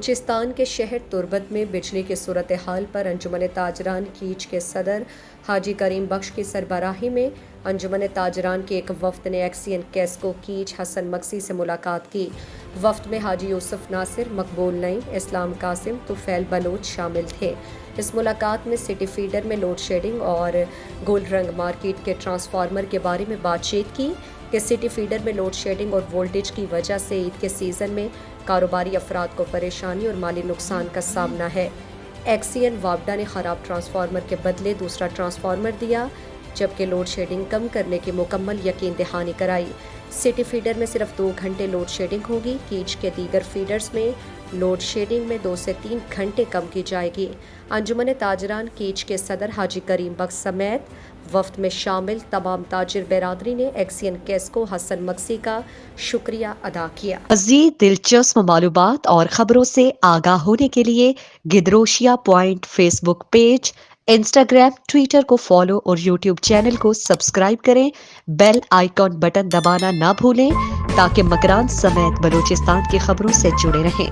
بلوچستان کے شہر تربت میں بجلی کی صورتحال پر انجمن تاجران کیچ کے صدر حاجی کریم بخش کی سربراہی میں انجمن تاجران کے ایک وفد نے ایکسین کیسکو کیچ حسن مکسی سے ملاقات کی۔ وفد میں حاجی یوسف ناصر، مقبول نعیم، اسلام قاسم، طفیل بلوچ شامل تھے۔ اس ملاقات میں سٹی فیڈر میں لوڈ شیڈنگ اور گول رنگ مارکیٹ کے ٹرانسفارمر کے بارے میں بات چیت کی کہ سٹی فیڈر میں لوڈ شیڈنگ اور وولٹیج کی وجہ سے عید کے سیزن میں کاروباری افراد کو پریشانی اور مالی نقصان کا سامنا ہے۔ ایکسین وابڈا نے خراب ٹرانسفارمر کے بدلے دوسرا ٹرانسفارمر دیا، جبکہ لوڈ شیڈنگ کم کرنے کی مکمل یقین دہانی کرائی۔ سٹی فیڈر میں صرف 2 گھنٹے لوڈ شیڈنگ ہوگی، کیچ کے دیگر فیڈرز میں لوڈ شیڈنگ میں 2 سے 3 گھنٹے کم کی جائے گی۔ انجمن تاجران کیچ کے صدر حاجی کریم بخش سمیت وفد میں شامل تمام تاجر برادری نے ایکسین کیسکو حسن مکسی کا شکریہ ادا کیا۔ مزید دلچسپ معلومات اور خبروں سے آگاہ ہونے کے لیے Gedrosia point Facebook page, Instagram, Twitter کو فالو اور یوٹیوب چینل کو سبسکرائب کریں۔ بیل آئیکن بٹن دبانا نہ بھولیں تاکہ مکران سمیت بلوچستان کی خبروں سے جڑے رہیں۔